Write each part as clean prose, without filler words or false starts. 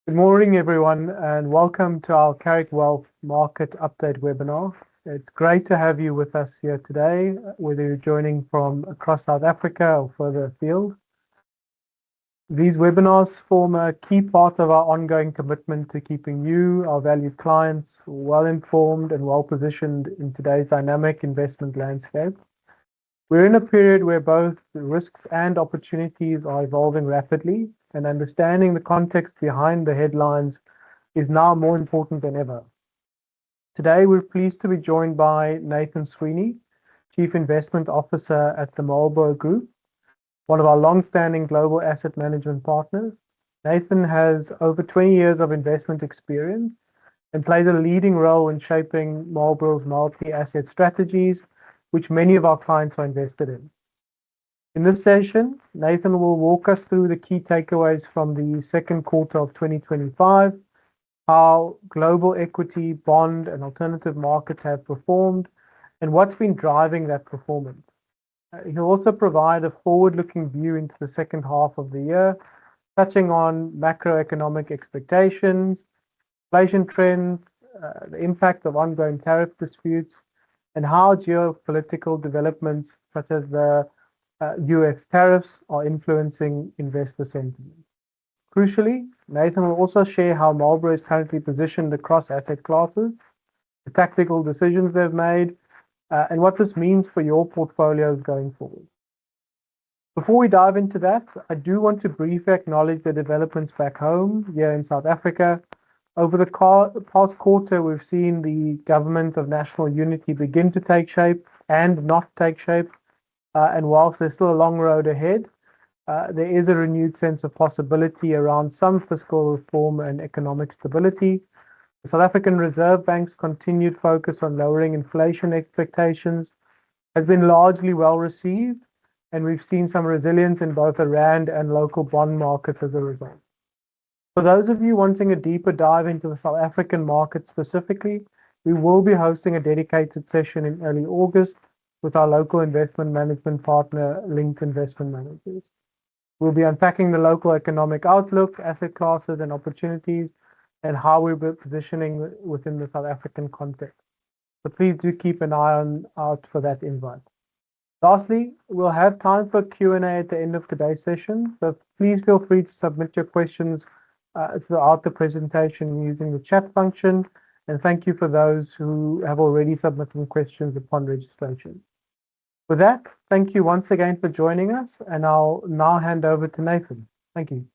Good morning, everyone, and welcome to our Carrick Wealth Market Update webinar. It's great to have you with us here today, whether you're joining from across South Africa or further afield. These webinars form a key part of our ongoing commitment to keeping you, our valued clients, well-informed and well-positioned in today's dynamic investment landscape. We're in a period where both the risks and opportunities are evolving rapidly, and understanding the context behind the headlines is now more important than ever. Today, we're pleased to be joined by Nathan Sweeney, Chief Investment Officer at the Marlborough Group, one of our long-standing global asset management partners. Nathan has over 20 years of investment experience and plays a leading role in shaping Marlborough's multi-asset strategies, which many of our clients are invested in. In this session, Nathan will walk us through the key takeaways from the second quarter of 2025, how global equity, bond, and alternative markets have performed, and what's been driving that performance. He'll also provide a forward-looking view into the second half of the year, touching on macroeconomic expectations, inflation trends, the impact of ongoing tariff disputes, and how geopolitical developments such as the US tariffs are influencing investor sentiment. Crucially, Nathan will also share how Marlborough is currently positioned across asset classes, the tactical decisions they've made, and what this means for your portfolios going forward. Before we dive into that, I do want to briefly acknowledge the developments back home here in South Africa. Over the past quarter, we've seen the government of national unity begin to take shape and not take shape. And whilst there's still a long road ahead, there is a renewed sense of possibility around some fiscal reform and economic stability. The South African Reserve Bank's continued focus on lowering inflation expectations has been largely well received, and we've seen some resilience in both the rand and local bond markets as a result. For those of you wanting a deeper dive into the South African market specifically, we will be hosting a dedicated session in early August with our local investment management partner, Linked Investment Managers. We'll be unpacking the local economic outlook, asset classes and opportunities, and how we're positioning within the South African context. So please do keep an eye out for that invite. Lastly, we'll have time for Q&A at the end of today's session, so please feel free to submit your questions throughout the presentation using the chat function, and thank you for those who have already submitted questions upon registration. With that, thank you once again for joining us, and I'll now hand over to Nathan. Thank you.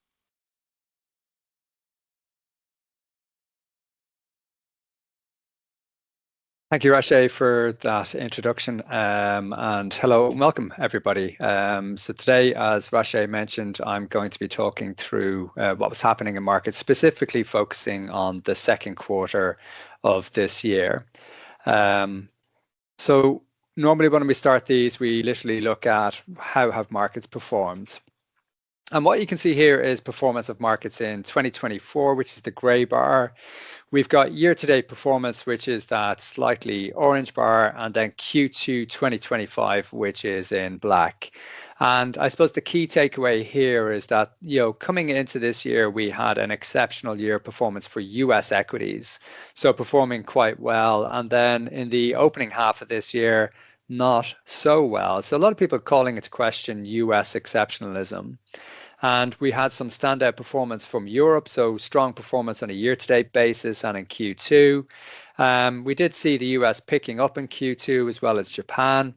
Thank you, Rashay, for that introduction, and hello and welcome, everybody. So today, as Rashay mentioned, I'm going to be talking through what was happening in markets, specifically focusing on the second quarter of this year. So normally when we start these, we literally look at how have markets performed. And what you can see here is performance of markets in 2024, which is the gray bar. We've got year-to-date performance, which is that slightly orange bar, and then Q2 2025, which is in black. And I suppose the key takeaway here is that, coming into this year, we had an exceptional year performance for US equities, so performing quite well. And then in the opening half of this year, not so well. So a lot of people calling into question US exceptionalism. And we had some standout performance from Europe, so strong performance on a year-to-date basis and in Q2. We did see the US picking up in Q2 as well as Japan.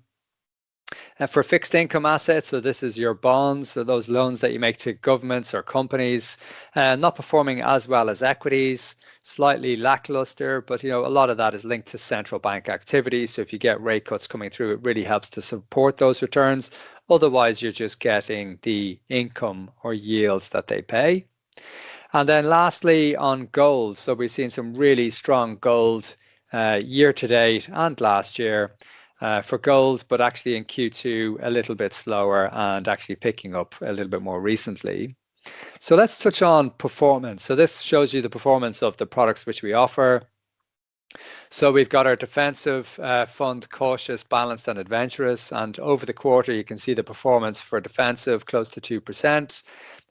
For fixed income assets, so this is your bonds, so those loans that you make to governments or companies, not performing as well as equities, slightly lackluster, but a lot of that is linked to central bank activity. So if you get rate cuts coming through, it really helps to support those returns. Otherwise, you're just getting the income or yields that they pay. And then lastly, on gold, so we've seen some really strong gold year to date and last year. For gold, but actually in Q2 a little bit slower and actually picking up a little bit more recently. So let's touch on performance. So this shows you the performance of the products which we offer. So we've got our defensive fund, cautious, balanced, and adventurous. And over the quarter, you can see the performance for defensive close to 2%,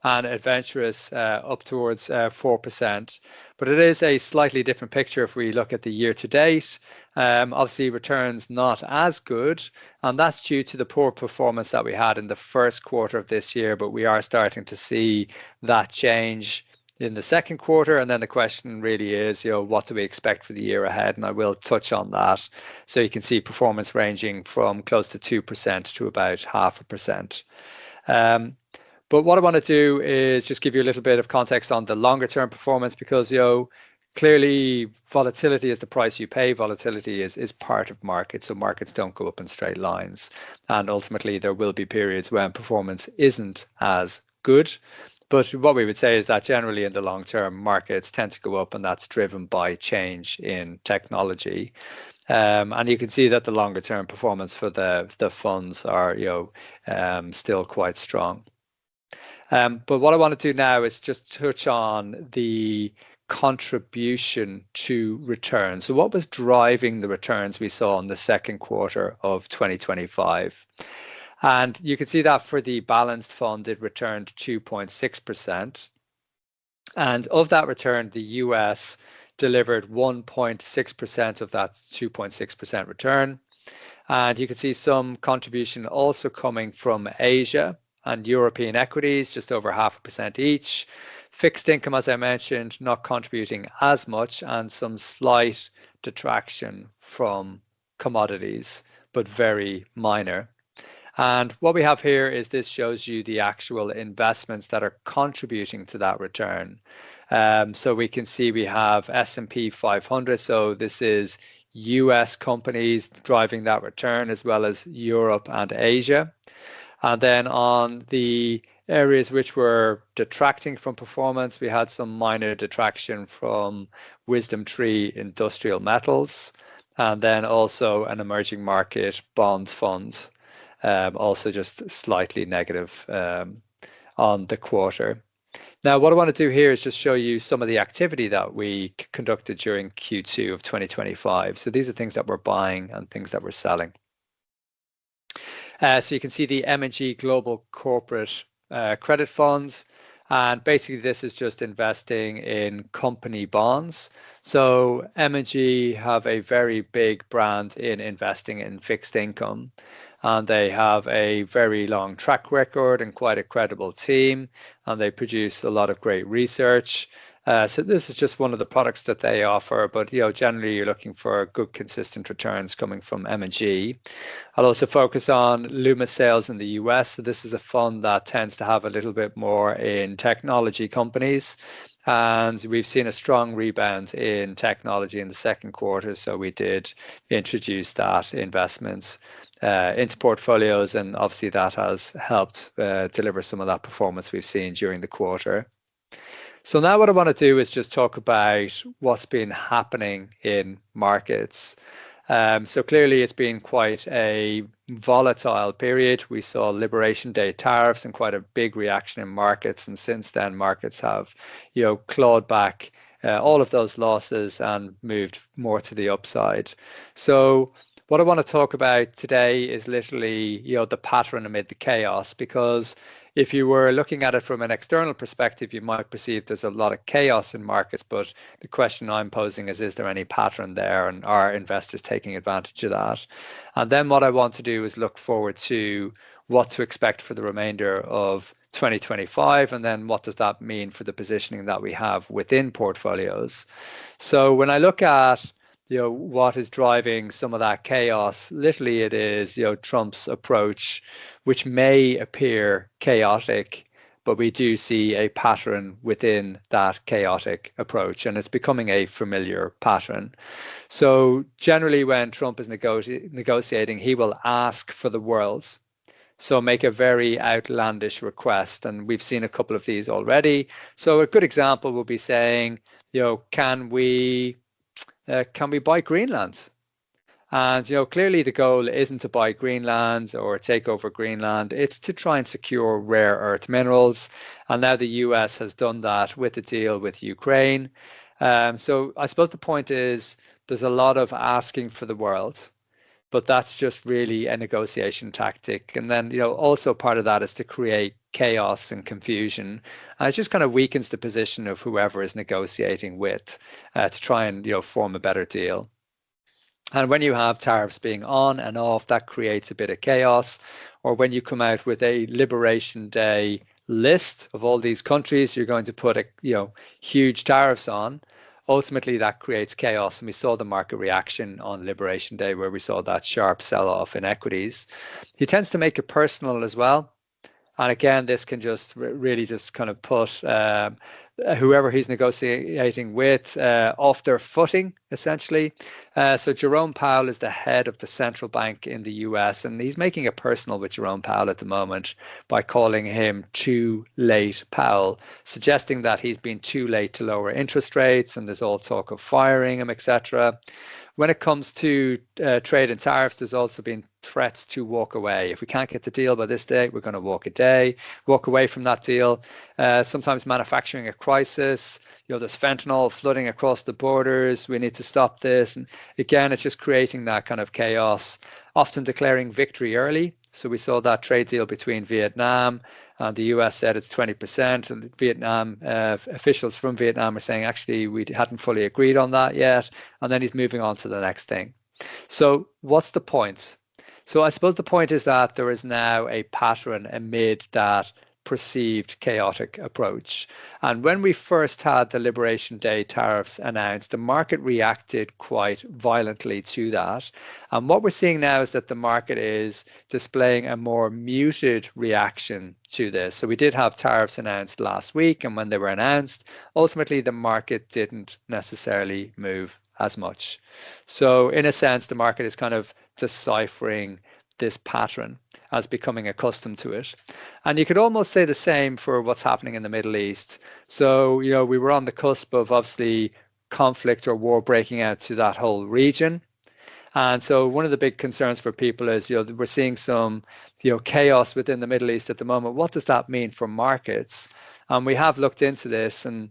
and adventurous up towards 4%. But it is a slightly different picture if we look at the year to date. Obviously, returns not as good, and that's due to the poor performance that we had in the first quarter of this year. But we are starting to see that change in the second quarter, and then the question really is, what do we expect for the year ahead? And I will touch on that. So you can see performance ranging from close to 2% to about 0.5%. But what I want to do is just give you a little bit of context on the longer term performance, because clearly volatility is the price you pay. Volatility is part of markets, so markets don't go up in straight lines, and ultimately there will be periods when performance isn't as good. But what we would say is that generally in the long term, markets tend to go up, and that's driven by change in technology. And you can see that the longer term performance for the funds are still quite strong. But what I want to do now is just touch on the contribution to return. So what was driving the returns we saw in the second quarter of 2025? And you can see that for the balanced fund, it returned 2.6%. And of that return, the US delivered 1.6% of that 2.6% return. And you can see some contribution also coming from Asia and European equities, just over 0.5% each. Fixed income, as I mentioned, not contributing as much, and some slight detraction from commodities, but very minor. And what we have here is this shows you the actual investments that are contributing to that return. So we can see we have S&P 500. So this is US companies driving that return, as well as Europe and Asia. And then on the areas which were detracting from performance, we had some minor detraction from Wisdom Tree Industrial Metals, and then also an emerging market bond fund. Also just slightly negative on the quarter. Now, what I want to do here is just show you some of the activity that we conducted during Q2 of 2025. So these are things that we're buying and things that we're selling. So you can see the M&G Global Corporate Credit Funds. And basically, this is just investing in company bonds. So M&G have a very big brand in investing in fixed income. And they have a very long track record and quite a credible team. And they produce a lot of great research. So this is just one of the products that they offer, but generally you're looking for good consistent returns coming from M&G. I'll also focus on Luma sales in the US. So this is a fund that tends to have a little bit more in technology companies. And we've seen a strong rebound in technology in the second quarter. So we did introduce that investments into portfolios, and obviously that has helped deliver some of that performance we've seen during the quarter. So now what I want to do is just talk about what's been happening in markets. So clearly it's been quite a volatile period. We saw Liberation Day tariffs and quite a big reaction in markets. And since then, markets have, clawed back all of those losses and moved more to the upside. So what I want to talk about today is literally, the pattern amid the chaos, because if you were looking at it from an external perspective, you might perceive there's a lot of chaos in markets, but the question I'm posing is there any pattern there, and are investors taking advantage of that? And then what I want to do is look forward to what to expect for the remainder of 2025, and then what does that mean for the positioning that we have within portfolios. So when I look at what is driving some of that chaos, literally it is Trump's approach, which may appear chaotic, but we do see a pattern within that chaotic approach, and it's becoming a familiar pattern. So generally when Trump is negotiating, he will ask for the world. So make a very outlandish request, and we've seen a couple of these already. So a good example would be saying, can we buy Greenland? And clearly the goal isn't to buy Greenland or take over Greenland. It's to try and secure rare earth minerals. And now the US has done that with the deal with Ukraine. So I suppose the point is there's a lot of asking for the world, but that's just really a negotiation tactic. And then, also part of that is to create chaos and confusion. And it just kind of weakens the position of whoever is negotiating with to try and, form a better deal. And when you have tariffs being on and off, that creates a bit of chaos. Or when you come out with a Liberation Day list of all these countries you're going to put huge tariffs on, ultimately that creates chaos. And we saw the market reaction on Liberation Day, where we saw that sharp sell-off in equities. He tends to make it personal as well. And again, this can just really just kind of put whoever he's negotiating with off their footing, essentially. So Jerome Powell is the head of the central bank in the US, and he's making it personal with Jerome Powell at the moment by calling him too late Powell, suggesting that he's been too late to lower interest rates, and there's all talk of firing him, etc. When it comes to trade and tariffs, there's also been threats to walk away. If we can't get the deal by this date, we're going to walk away from that deal. Sometimes manufacturing a crisis, there's fentanyl flooding across the borders. We need to stop this. And again, it's just creating that kind of chaos, often declaring victory early. So we saw that trade deal between Vietnam. The US said it's 20%, and Vietnam officials from Vietnam are saying, actually, we hadn't fully agreed on that yet. And then he's moving on to the next thing. So what's the point? So I suppose the point is that there is now a pattern amid that perceived chaotic approach. And when we first had the Liberation Day tariffs announced, the market reacted quite violently to that. And what we're seeing now is that the market is displaying a more muted reaction to this. So we did have tariffs announced last week, and when they were announced, ultimately the market didn't necessarily move as much. So in a sense, the market is kind of deciphering this pattern as becoming accustomed to it. And you could almost say the same for what's happening in the Middle East. So, we were on the cusp of obviously conflict or war breaking out to that whole region. And so one of the big concerns for people is, we're seeing some, chaos within the Middle East at the moment. What does that mean for markets? And we have looked into this, and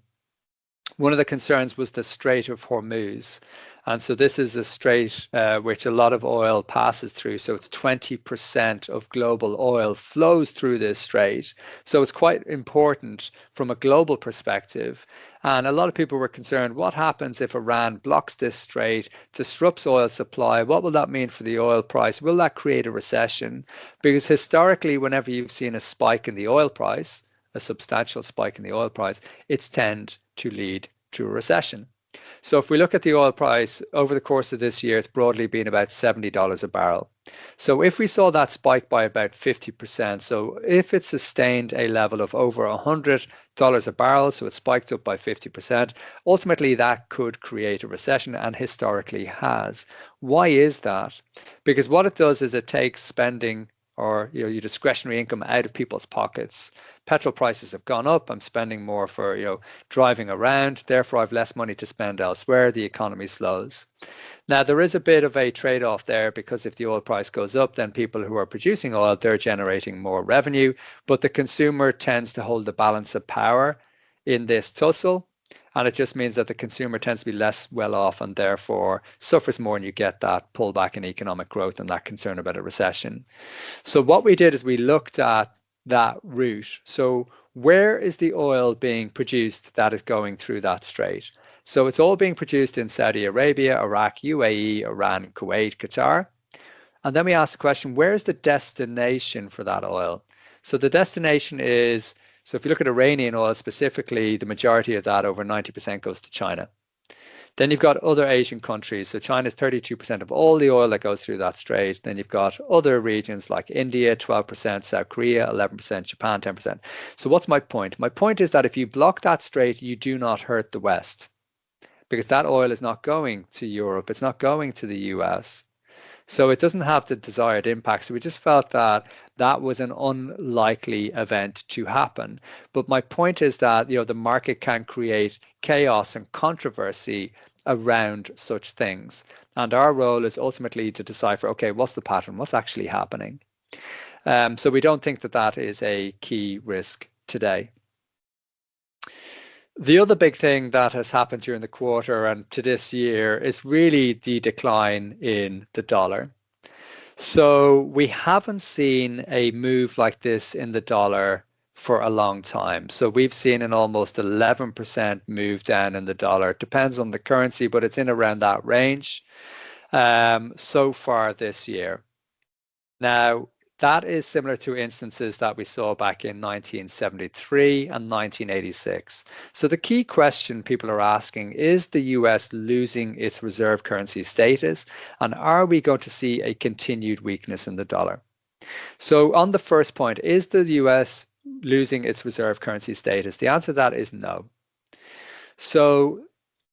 one of the concerns was the Strait of Hormuz. And so this is a strait which a lot of oil passes through. So it's 20% of global oil flows through this strait. So it's quite important from a global perspective. And a lot of people were concerned, what happens if Iran blocks this strait, disrupts oil supply? What will that mean for the oil price? Will that create a recession? Because historically, whenever you've seen a spike in the oil price, a substantial spike in the oil price, it's tend to lead to a recession. So if we look at the oil price over the course of this year, it's broadly been about $70 a barrel. So if we saw that spike by about 50%, so if it sustained a level of over $100 a barrel, so it spiked up by 50%, ultimately that could create a recession, and historically has. Why is that? Because what it does is it takes spending or your discretionary income out of people's pockets. Petrol prices have gone up. I'm spending more for driving around. Therefore, I've less money to spend elsewhere. The economy slows. Now, there is a bit of a trade-off there, because if the oil price goes up, then people who are producing oil, they're generating more revenue. But the consumer tends to hold the balance of power in this tussle. And it just means that the consumer tends to be less well off and therefore suffers more, and you get that pullback in economic growth and that concern about a recession. So what we did is we looked at that route. So where is the oil being produced that is going through that strait? So it's all being produced in Saudi Arabia, Iraq, UAE, Iran, Kuwait, Qatar. And then we asked the question, where is the destination for that oil? So the destination is, so if you look at Iranian oil specifically, the majority of that, over 90%, goes to China. Then you've got other Asian countries. So China is 32% of all the oil that goes through that strait. Then you've got other regions like India, 12%, South Korea, 11%, Japan, 10%. So what's my point? My point is that if you block that strait, you do not hurt the West, because that oil is not going to Europe. It's not going to the US. So it doesn't have the desired impact. So we just felt that that was an unlikely event to happen. But my point is that the market can create chaos and controversy around such things. And our role is ultimately to decipher, okay, what's the pattern? What's actually happening? So we don't think that that is a key risk today. The other big thing that has happened during the quarter and to this year is really the decline in the dollar. So we haven't seen a move like this in the dollar for a long time. So we've seen an almost 11% move down in the dollar. It depends on the currency, but it's in around that range so far this year. Now, that is similar to instances that we saw back in 1973 and 1986. So the key question people are asking, is the US losing its reserve currency status? And are we going to see a continued weakness in the dollar? So on the first point, is the US losing its reserve currency status? The answer to that is no. So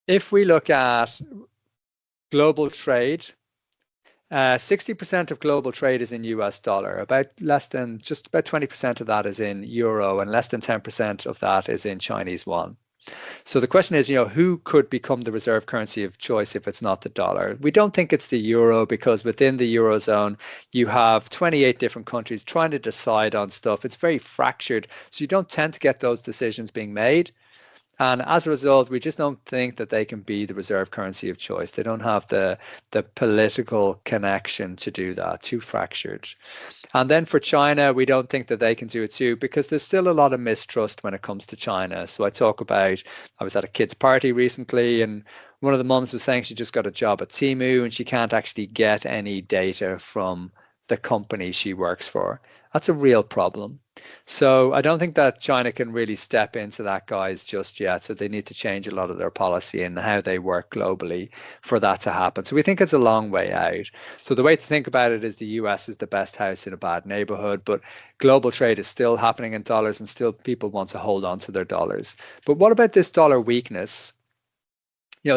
if we look at global trade, 60% of global trade is in US dollar, just about 20% of that is in euro, and less than 10% of that is in Chinese yuan. So the question is, who could become the reserve currency of choice if it's not the dollar? We don't think it's the euro, because within the Eurozone, you have 28 different countries trying to decide on stuff. It's very fractured, so you don't tend to get those decisions being made. And as a result, we just don't think that they can be the reserve currency of choice. They don't have the political connection to do that, too fractured. And then for China, we don't think that they can do it too, because there's still a lot of mistrust when it comes to China. So I was at a kid's party recently, and one of the mums was saying she just got a job at Temu and she can't actually get any data from the company she works for. That's a real problem. So I don't think that China can really step into that, guys, just yet. So they need to change a lot of their policy and how they work globally for that to happen. So we think it's a long way out. So the way to think about it is the US is the best house in a bad neighborhood, but global trade is still happening in dollars and still people want to hold on to their dollars. But what about this dollar weakness?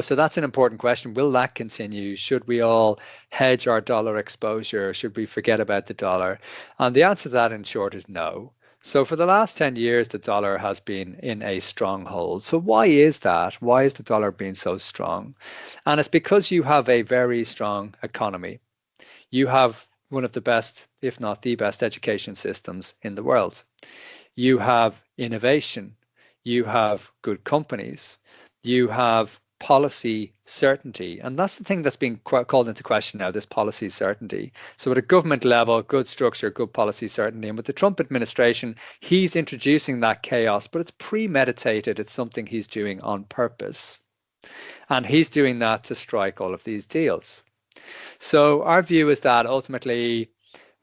So that's an important question. Will that continue? Should we all hedge our dollar exposure? Should we forget about the dollar? And the answer to that, in short, is no. So for the last 10 years, the dollar has been in a stronghold. So why is that? Why is the dollar being so strong? And it's because you have a very strong economy. You have one of the best, if not the best, education systems in the world. You have innovation. You have good companies. You have policy certainty. And that's the thing that's being called into question now, this policy certainty. So at a government level, good structure, good policy certainty. And with the Trump administration, he's introducing that chaos, but it's premeditated. It's something he's doing on purpose. And he's doing that to strike all of these deals. So our view is that ultimately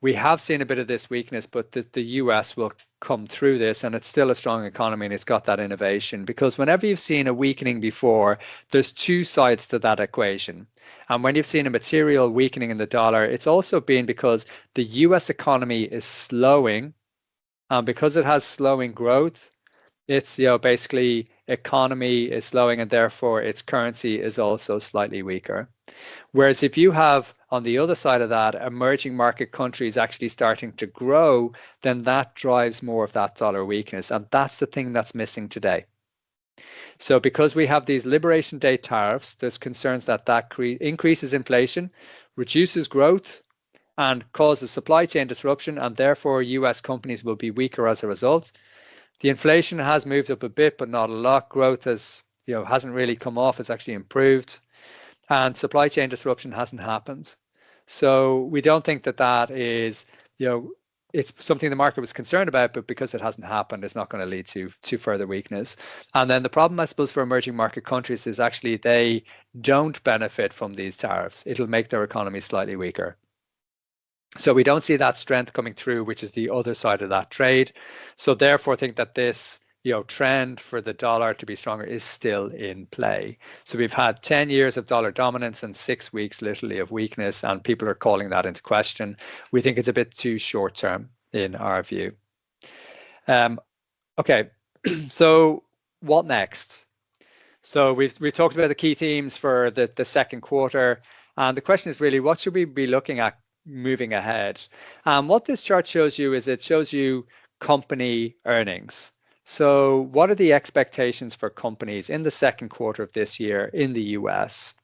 we have seen a bit of this weakness, but the US will come through this, and it's still a strong economy and it's got that innovation, because whenever you've seen a weakening before, there's two sides to that equation. And when you've seen a material weakening in the dollar, it's also been because the US economy is slowing, and because it has slowing growth, it's basically economy is slowing, and therefore its currency is also slightly weaker. Whereas if you have, on the other side of that, emerging market countries actually starting to grow, then that drives more of that dollar weakness. And that's the thing that's missing today. So because we have these Liberation Day tariffs, there's concerns that increases inflation, reduces growth, and causes supply chain disruption, and therefore US companies will be weaker as a result. The inflation has moved up a bit, but not a lot. Growth hasn't really come off. It's actually improved. And supply chain disruption hasn't happened. So we don't think that is, it's something the market was concerned about, but because it hasn't happened, it's not going to lead to further weakness. And then the problem, I suppose, for emerging market countries is actually they don't benefit from these tariffs. It'll make their economy slightly weaker. So we don't see that strength coming through, which is the other side of that trade. So therefore, I think that this trend for the dollar to be stronger is still in play. So we've had 10 years of dollar dominance and 6 weeks literally of weakness, and people are calling that into question. We think it's a bit too short term in our view. Okay, so what next? So we've talked about the key themes for the second quarter, and the question is really, what should we be looking at moving ahead? What this chart shows you is it shows you company earnings. So what are the expectations for companies in the second quarter of this year in the US?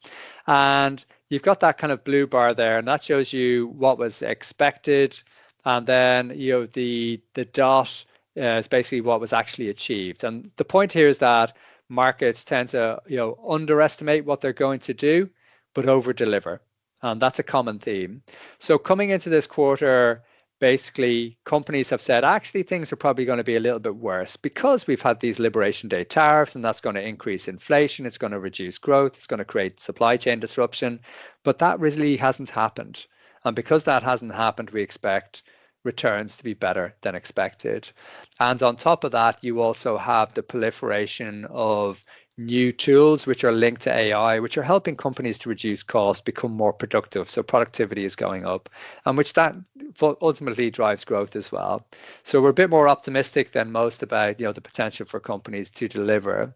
And you've got that kind of blue bar there, and that shows you what was expected. And then, the dot is basically what was actually achieved. And the point here is that markets tend to, underestimate what they're going to do, but over deliver. And that's a common theme. So coming into this quarter, basically companies have said, actually, things are probably going to be a little bit worse because we've had these Liberation Day tariffs, and that's going to increase inflation. It's going to reduce growth. It's going to create supply chain disruption. But that really hasn't happened. And because that hasn't happened, we expect returns to be better than expected. And on top of that, you also have the proliferation of new tools which are linked to AI, which are helping companies to reduce costs, become more productive. So productivity is going up, and which that ultimately drives growth as well. So we're a bit more optimistic than most about, the potential for companies to deliver.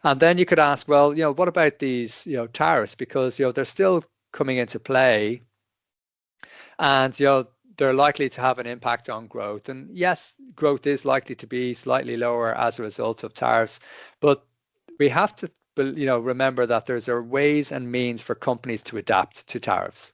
And then you could ask, well, what about these, tariffs? Because, they're still coming into play, and, they're likely to have an impact on growth. And yes, growth is likely to be slightly lower as a result of tariffs, but we have to, remember that there's ways and means for companies to adapt to tariffs.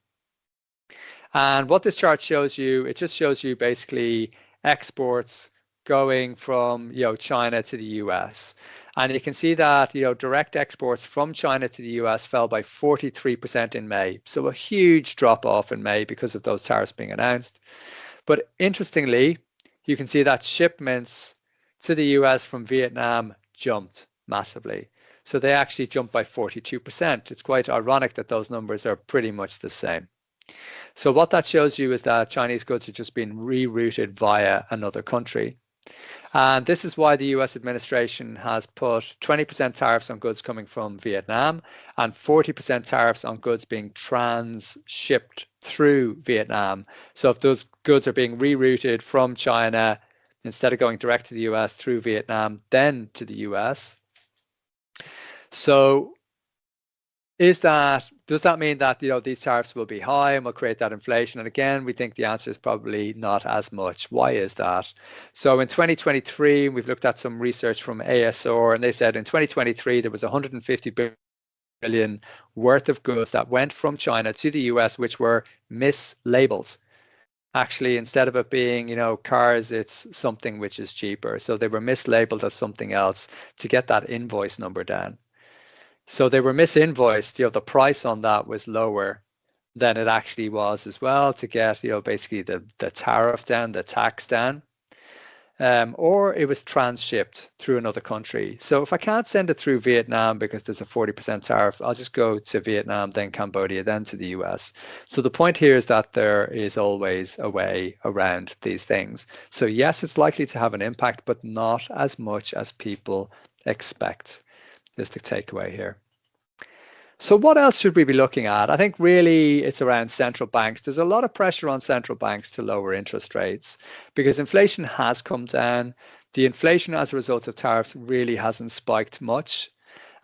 And what this chart shows you, it just shows you basically exports going from, China to the US. And you can see that, direct exports from China to the US fell by 43% in May. So a huge drop off in May because of those tariffs being announced. But interestingly, you can see that shipments to the US from Vietnam jumped massively. So they actually jumped by 42%. It's quite ironic that those numbers are pretty much the same. So what that shows you is that Chinese goods are just being rerouted via another country. And this is why the US administration has put 20% tariffs on goods coming from Vietnam and 40% tariffs on goods being trans-shipped through Vietnam. So if those goods are being rerouted from China, instead of going direct to the US through Vietnam, then to the US. So does that mean that, these tariffs will be high and will create that inflation? And again, we think the answer is probably not as much. Why is that? So in 2023, we've looked at some research from ASR, and they said in 2023, there was 150 billion worth of goods that went from China to the US, which were mislabeled. Actually, instead of it being, cars, it's something which is cheaper. So they were mislabeled as something else to get that invoice number down. So they were misinvoiced. The price on that was lower than it actually was as well to get, basically the tariff down, the tax down. Or it was transshipped through another country. So if I can't send it through Vietnam because there's a 40% tariff, I'll just go to Vietnam, then Cambodia, then to the US. So the point here is that there is always a way around these things. So yes, it's likely to have an impact, but not as much as people expect. Is the takeaway here. So what else should we be looking at? I think really it's around central banks. There's a lot of pressure on central banks to lower interest rates because inflation has come down. The inflation as a result of tariffs really hasn't spiked much.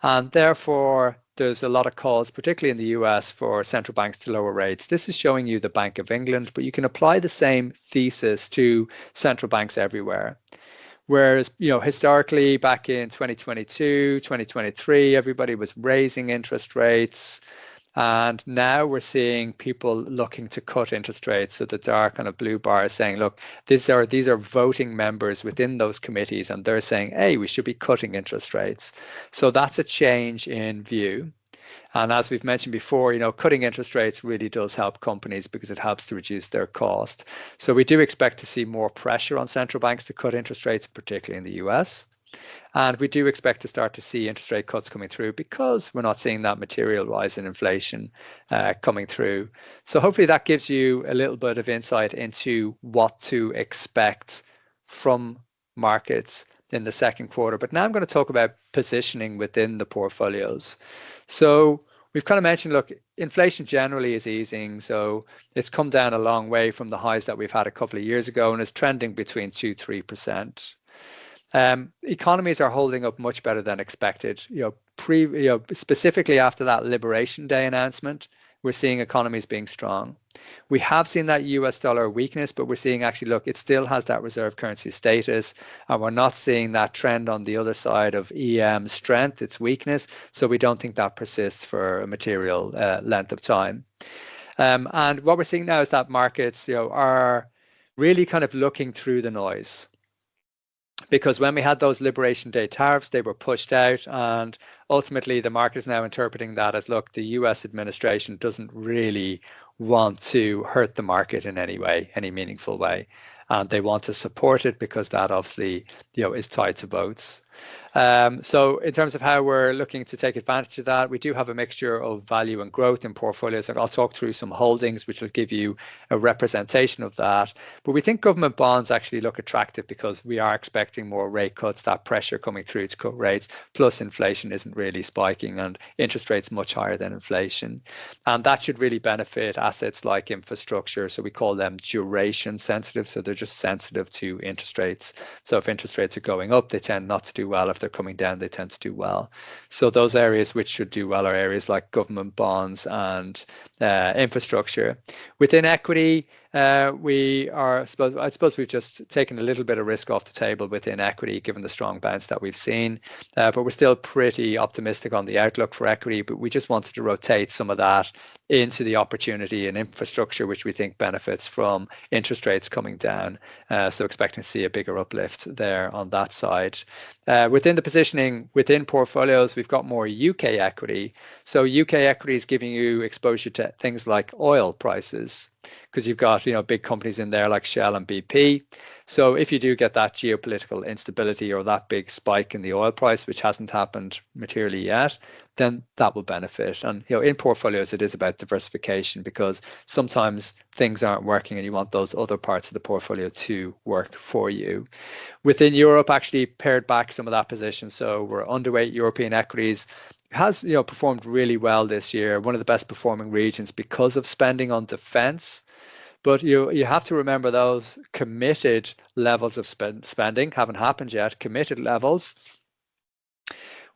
And therefore, there's a lot of calls, particularly in the US, for central banks to lower rates. This is showing you the Bank of England, but you can apply the same thesis to central banks everywhere. Whereas, historically back in 2022, 2023, everybody was raising interest rates. And now we're seeing people looking to cut interest rates. So the dark kind of blue bar is saying, look, these are voting members within those committees, and they're saying, hey, we should be cutting interest rates. So that's a change in view. And as we've mentioned before, cutting interest rates really does help companies because it helps to reduce their cost. So we do expect to see more pressure on central banks to cut interest rates, particularly in the US. And we do expect to start to see interest rate cuts coming through because we're not seeing that material rise in inflation coming through. So hopefully that gives you a little bit of insight into what to expect from markets in the second quarter. But now I'm going to talk about positioning within the portfolios. So we've kind of mentioned, look, inflation generally is easing. So it's come down a long way from the highs that we've had a couple of years ago and is trending between 2-3%. Economies are holding up much better than expected. Specifically after that Liberation Day announcement, we're seeing economies being strong. We have seen that US dollar weakness, but we're seeing actually, look, it still has that reserve currency status, and we're not seeing that trend on the other side of EM strength, its weakness. So we don't think that persists for a material length of time. And what we're seeing now is that markets, are really kind of looking through the noise. because when we had those Liberation Day tariffs, they were pushed out, and ultimately the market is now interpreting that as, look, the US administration doesn't really want to hurt the market in any way, any meaningful way. And they want to support it because that obviously, is tied to votes. So in terms of how we're looking to take advantage of that, we do have a mixture of value and growth in portfolios. And I'll talk through some holdings, which will give you a representation of that. But we think government bonds actually look attractive because we are expecting more rate cuts, that pressure coming through to cut rates, plus inflation isn't really spiking and interest rates much higher than inflation. And that should really benefit assets like infrastructure. So we call them duration sensitive. So they're just sensitive to interest rates. So if interest rates are going up, they tend not to do well. If they're coming down, they tend to do well. So those areas which should do well are areas like government bonds and infrastructure. Within equity, I suppose we've just taken a little bit of risk off the table within equity, given the strong bounce that we've seen. But we're still pretty optimistic on the outlook for equity. But we just wanted to rotate some of that into the opportunity in infrastructure, which we think benefits from interest rates coming down. So expecting to see a bigger uplift there on that side. Within the positioning within portfolios, we've got more UK equity. So UK equity is giving you exposure to things like oil prices, because you've got big companies in there like Shell and BP. So if you do get that geopolitical instability or that big spike in the oil price, which hasn't happened materially yet, then that will benefit. And in portfolios, it is about diversification, because sometimes things aren't working and you want those other parts of the portfolio to work for you. Within Europe, actually pared back some of that position. So we're underweight European equities. Has performed really well this year, one of the best performing regions because of spending on defense. But you have to remember those committed levels of spending haven't happened yet. Committed levels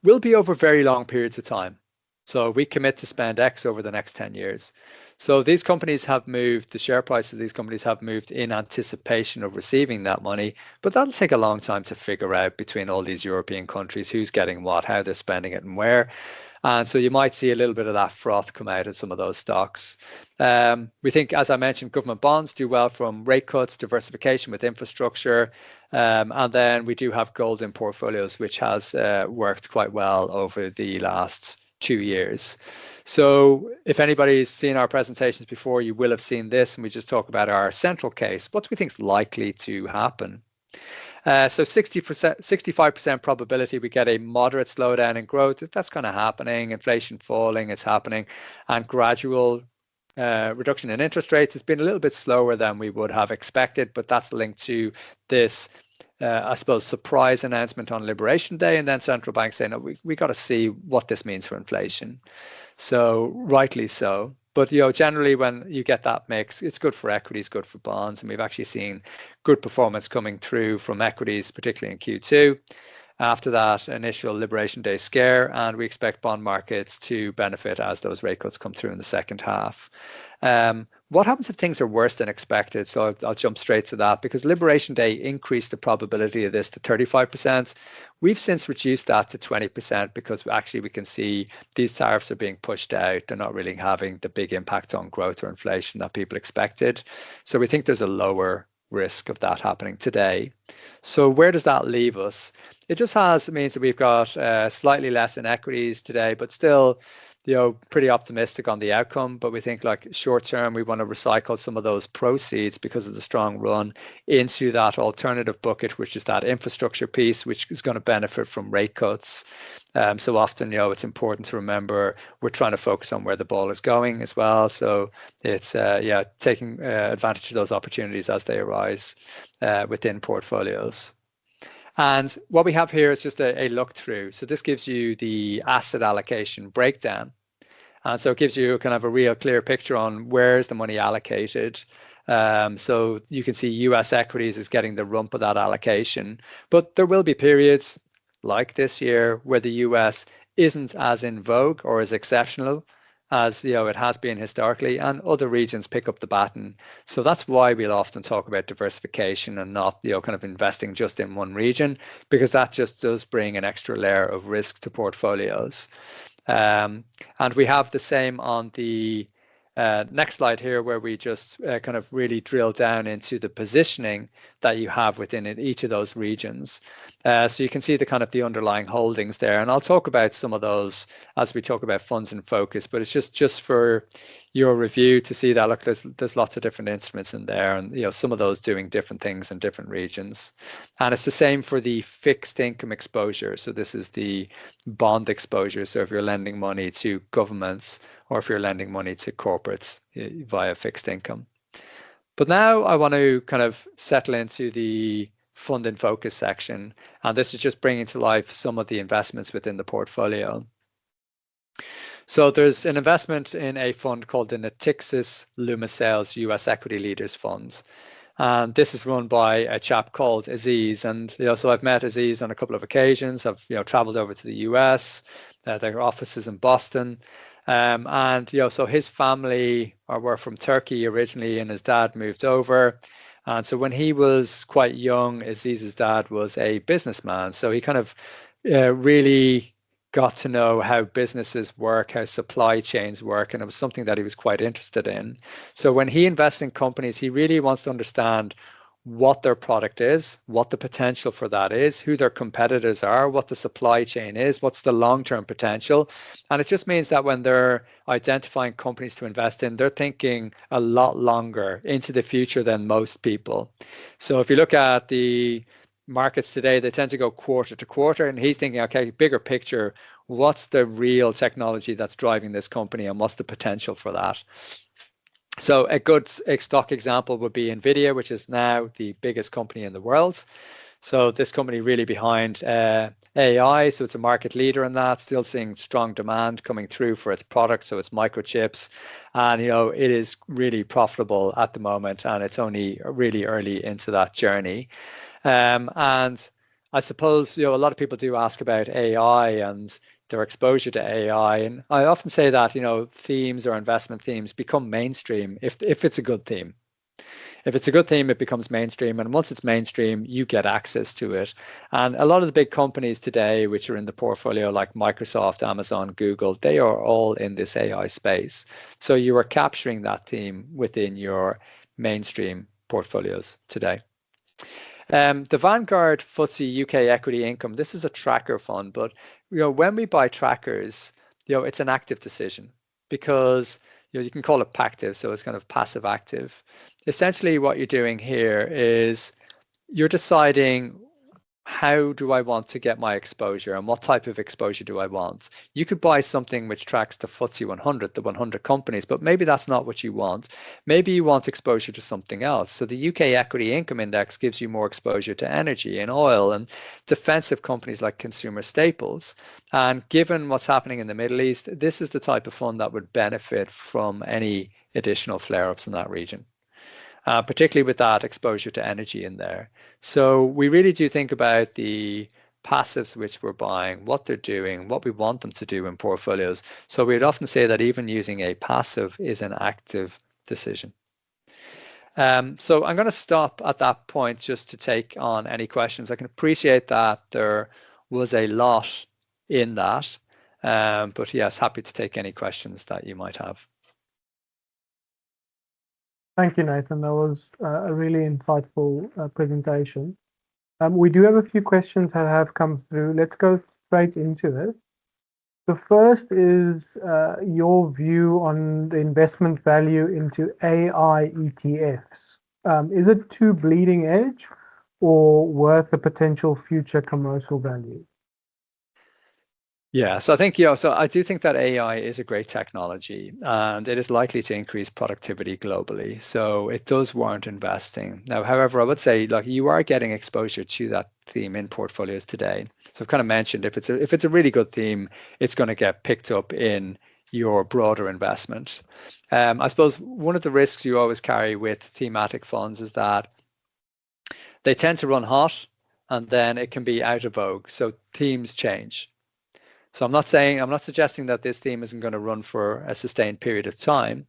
will be over very long periods of time. So we commit to spend X over the next 10 years. So these companies have moved, the share price of these companies have moved in anticipation of receiving that money, but that'll take a long time to figure out between all these European countries who's getting what, how they're spending it and where. And so you might see a little bit of that froth come out of some of those stocks. We think, as I mentioned, government bonds do well from rate cuts, diversification with infrastructure. And then we do have gold in portfolios, which has worked quite well over the last 2 years. So if anybody's seen our presentations before, you will have seen this, and we just talk about our central case. What do we think is likely to happen? So 65% probability we get a moderate slowdown in growth. That's kind of happening. Inflation falling, it's happening. And gradual reduction in interest rates has been a little bit slower than we would have expected, but that's linked to this I suppose, surprise announcement on Liberation Day, and then central banks saying, no, we got to see what this means for inflation. So rightly so. But generally when you get that mix, it's good for equities, good for bonds, and we've actually seen good performance coming through from equities, particularly in Q2. After that initial Liberation Day scare, and we expect bond markets to benefit as those rate cuts come through in the second half. What happens if things are worse than expected? So I'll jump straight to that, because Liberation Day increased the probability of this to 35%. We've since reduced that to 20% because actually we can see these tariffs are being pushed out. They're not really having the big impact on growth or inflation that people expected. So we think there's a lower risk of that happening today. So where does that leave us? It means that we've got slightly less in equities today, but still pretty optimistic on the outcome. But we think like short term, we want to recycle some of those proceeds because of the strong run into that alternative bucket, which is that infrastructure piece, which is going to benefit from rate cuts. So often, it's important to remember we're trying to focus on where the ball is going as well. So it's taking advantage of those opportunities as they arise within portfolios. And what we have here is just a look through. So this gives you the asset allocation breakdown. And so it gives you kind of a real clear picture on where is the money allocated. So you can see US equities is getting the rump of that allocation. But there will be periods like this year where the US isn't as in vogue or as exceptional as it has been historically, and other regions pick up the baton. So that's why we'll often talk about diversification and not kind of investing just in one region, because that just does bring an extra layer of risk to portfolios. And we have the same on the next slide here, where we just kind of really drill down into the positioning that you have within each of those regions. So you can see the kind of the underlying holdings there, and I'll talk about some of those as we talk about funds in focus, but it's just for your review to see that, look, there's lots of different instruments in there, and some of those doing different things in different regions. And it's the same for the fixed income exposure. So this is the bond exposure. So if you're lending money to governments, or if you're lending money to corporates via fixed income. But now I want to kind of settle into the fund in focus section, and this is just bringing to life some of the investments within the portfolio. So there's an investment in a fund called the Natixis Lumisales US Equity Leaders Fund. And this is run by a chap called Aziz. And so I've met Aziz on a couple of occasions. I've traveled over to the US, their offices in Boston. And so his family were from Turkey originally, and his dad moved over. And so when he was quite young, Aziz's dad was a businessman. So he kind of really got to know how businesses work, how supply chains work, and it was something that he was quite interested in. So when he invests in companies, he really wants to understand what their product is, what the potential for that is, who their competitors are, what the supply chain is, what's the long-term potential. And it just means that when they're identifying companies to invest in, they're thinking a lot longer into the future than most people. So if you look at the markets today, they tend to go quarter to quarter, and he's thinking, okay, bigger picture, what's the real technology that's driving this company, and what's the potential for that? So a good stock example would be Nvidia, which is now the biggest company in the world. So this company really behind AI, so it's a market leader in that, still seeing strong demand coming through for its products, so it's microchips, and it is really profitable at the moment, and it's only really early into that journey. And I suppose a lot of people do ask about AI and their exposure to AI, and I often say that themes or investment themes become mainstream if it's a good theme. If it's a good theme, it becomes mainstream, and once it's mainstream, you get access to it. And a lot of the big companies today, which are in the portfolio, like Microsoft, Amazon, Google, they are all in this AI space. So you are capturing that theme within your mainstream portfolios today. The Vanguard FTSE UK Equity Income, this is a tracker fund, but when we buy trackers, it's an active decision, because you can call it pactive, so it's kind of passive active. Essentially what you're doing here is you're deciding, how do I want to get my exposure, and what type of exposure do I want? You could buy something which tracks the FTSE 100, the 100 companies, but maybe that's not what you want. Maybe you want exposure to something else. So the UK Equity Income Index gives you more exposure to energy and oil and defensive companies like consumer staples. And given what's happening in the Middle East, this is the type of fund that would benefit from any additional flare-ups in that region. Particularly with that exposure to energy in there. So we really do think about the passives which we're buying, what they're doing, what we want them to do in portfolios. So we'd often say that even using a passive is an active decision. So I'm going to stop at that point just to take on any questions. I can appreciate that there was a lot in that, but yes, happy to take any questions that you might have. Thank you, Nathan. That was a really insightful presentation. We do have a few questions that have come through. Let's go straight into it. The first is your view on the investment value into AI ETFs. Is it too bleeding edge or worth a potential future commercial value? Yeah, so I think, so I do think that AI is a great technology, and it is likely to increase productivity globally. So it does warrant investing. Now, however, I would say, like, you are getting exposure to that theme in portfolios today. So I've kind of mentioned, if it's a really good theme, it's going to get picked up in your broader investment. I suppose one of the risks you always carry with thematic funds is that they tend to run hot, and then it can be out of vogue. So themes change. So I'm not suggesting that this theme isn't going to run for a sustained period of time,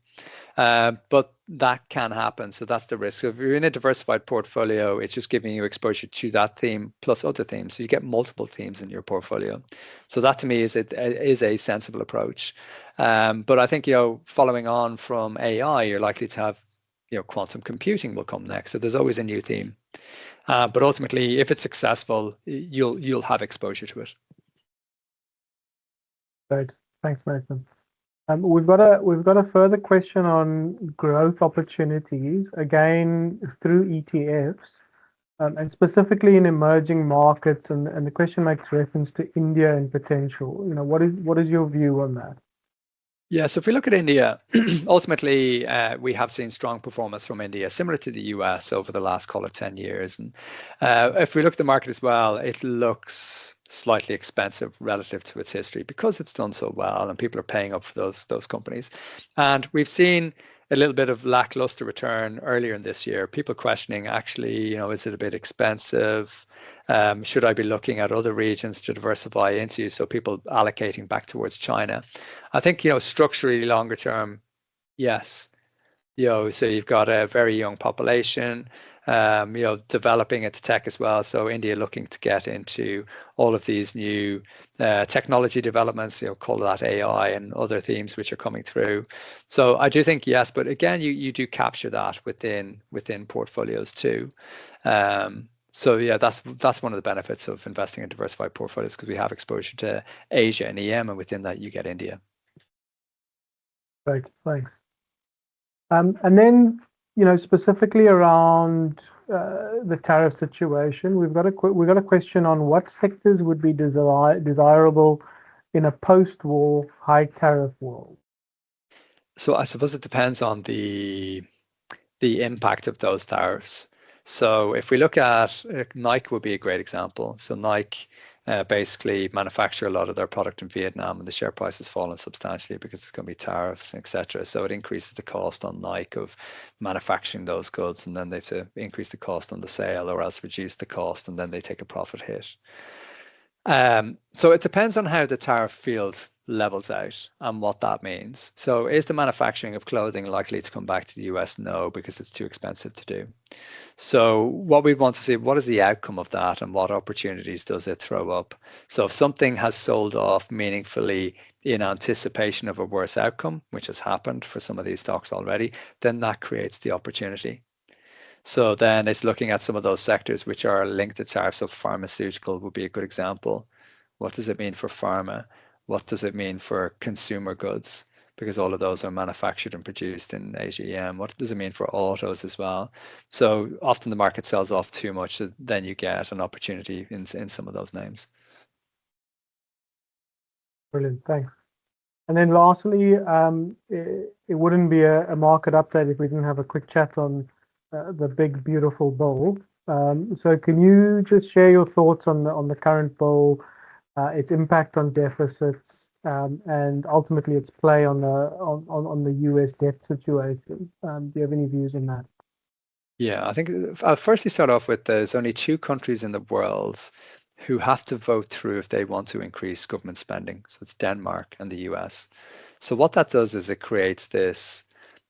but that can happen. So that's the risk. So if you're in a diversified portfolio, it's just giving you exposure to that theme plus other themes. So you get multiple themes in your portfolio. So that to me is a sensible approach. But I think, following on from AI, you're likely to have, quantum computing will come next. So there's always a new theme. But ultimately, if it's successful, you'll have exposure to it. Great. Thanks, Nathan. We've got a further question on growth opportunities, again through ETFs, and specifically in emerging markets. And the question makes reference to India and potential. What is your view on that? Yeah, so if we look at India, ultimately, we have seen strong performance from India, similar to the US over the last, call it 10 years. And if we look at the market as well, it looks slightly expensive relative to its history because it's done so well and people are paying up for those companies. And we've seen a little bit of lackluster return earlier in this year, people questioning, actually, is it a bit expensive? Should I be looking at other regions to diversify into? So people allocating back towards China. I think, structurally longer term, yes. So you've got a very young population, developing its tech as well. So India looking to get into all of these new technology developments, call that AI and other themes which are coming through. So I do think yes, but again, you do capture that within portfolios too. So yeah, that's one of the benefits of investing in diversified portfolios, because we have exposure to Asia and EM, and within that you get India. Great, thanks. And then, specifically around the tariff situation, we've got a question on what sectors would be desirable in a post-war high tariff world. So I suppose it depends on the impact of those tariffs. So if we look at Nike would be a great example. So Nike basically manufacture a lot of their product in Vietnam, and the share price has fallen substantially because it's going to be tariffs, etc. So it increases the cost on Nike of manufacturing those goods, and then they have to increase the cost on the sale, or else reduce the cost, and then they take a profit hit. So it depends on how the tariff field levels out and what that means. So is the manufacturing of clothing likely to come back to the US? No, because it's too expensive to do. So what we want to see, what is the outcome of that, and what opportunities does it throw up? So if something has sold off meaningfully in anticipation of a worse outcome, which has happened for some of these stocks already, then that creates the opportunity. So then it's looking at some of those sectors which are linked to tariffs. So pharmaceutical would be a good example. What does it mean for pharma? What does it mean for consumer goods? Because all of those are manufactured and produced in Asia. What does it mean for autos as well? So often the market sells off too much, so then you get an opportunity in some of those names. Brilliant, thanks. And then lastly, it wouldn't be a market update if we didn't have a quick chat on the big, beautiful bull. So can you just share your thoughts on the current bull, its impact on deficits, and ultimately its play on the US debt situation? Do you have any views on that? Yeah, I think I'll firstly start off with there's only 2 countries in the world who have to vote through if they want to increase government spending. So it's Denmark and the US. So what that does is it creates this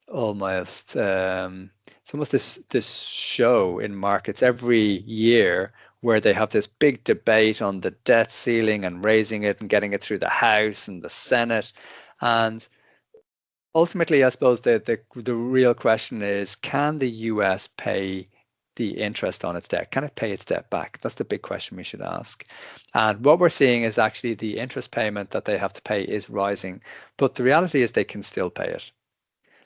almost it's almost this show in markets every year where they have this big debate on the debt ceiling and raising it and getting it through the House and the Senate. And ultimately, I suppose the real question is, can the US pay the interest on its debt? Can it pay its debt back? That's the big question we should ask. And what we're seeing is actually the interest payment that they have to pay is rising, but the reality is they can still pay it.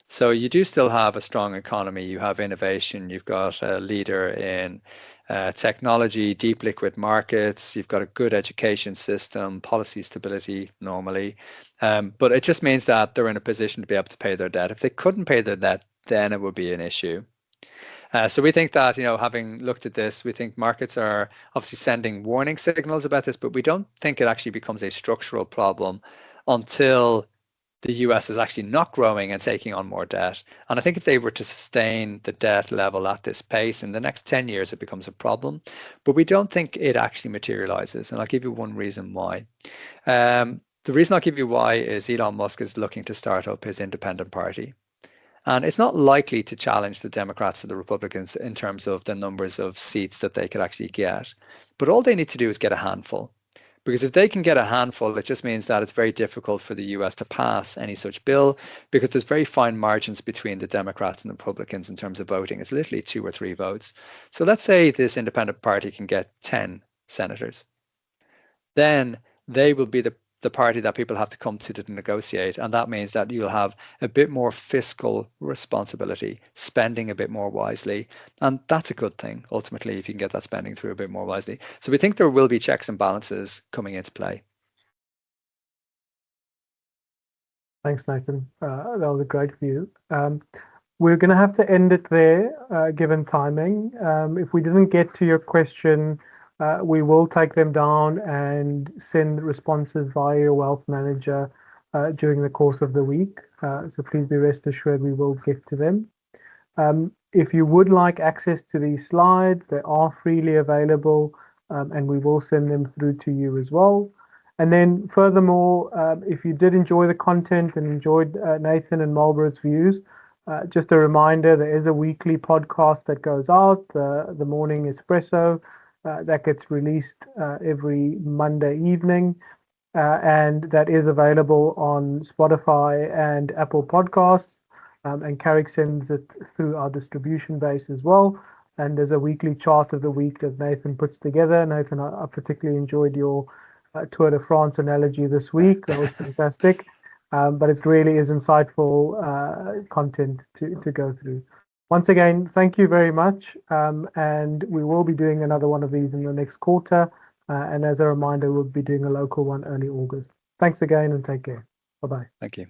So you do still have a strong economy, you have innovation, you've got a leader in technology, deep liquid markets, you've got a good education system, policy stability normally. But it just means that they're in a position to be able to pay their debt. If they couldn't pay their debt, then it would be an issue. So we think that, having looked at this, we think markets are obviously sending warning signals about this, but we don't think it actually becomes a structural problem until the US is actually not growing and taking on more debt. And I think if they were to sustain the debt level at this pace in the next 10 years, it becomes a problem. But we don't think it actually materializes. And I'll give you one reason why. The reason I'll give you why is Elon Musk is looking to start up his independent party. And it's not likely to challenge the Democrats or the Republicans in terms of the numbers of seats that they could actually get. But all they need to do is get a handful. Because if they can get a handful, it just means that it's very difficult for the US to pass any such bill, because there's very fine margins between the Democrats and the Republicans in terms of voting. It's literally 2 or 3 votes. So let's say this independent party can get 10 senators. Then they will be the party that people have to come to negotiate. And that means that you'll have a bit more fiscal responsibility, spending a bit more wisely. And that's a good thing, ultimately, if you can get that spending through a bit more wisely. So we think there will be checks and balances coming into play. Thanks, Nathan. That was a great view. We're going to have to end it there, given timing. If we didn't get to your question, we will take them down and send responses via your wealth manager during the course of the week. So please be rest assured we will get to them. If you would like access to these slides, they are freely available, and we will send them through to you as well. And then furthermore, if you did enjoy the content and enjoyed Nathan and Marlborough's views, just a reminder, there is a weekly podcast that goes out, the Morning Espresso, that gets released every Monday evening, and that is available on Spotify and Apple Podcasts, and Carrick sends it through our distribution base as well. And there's a weekly chart of the week that Nathan puts together. Nathan, I particularly enjoyed your Tour de France analogy this week. That was fantastic. But it really is insightful content to go through. Once again, thank you very much. And we will be doing another one of these in the next quarter. And as a reminder, we'll be doing a local one early August. Thanks again and take care. Bye-bye. Thank you.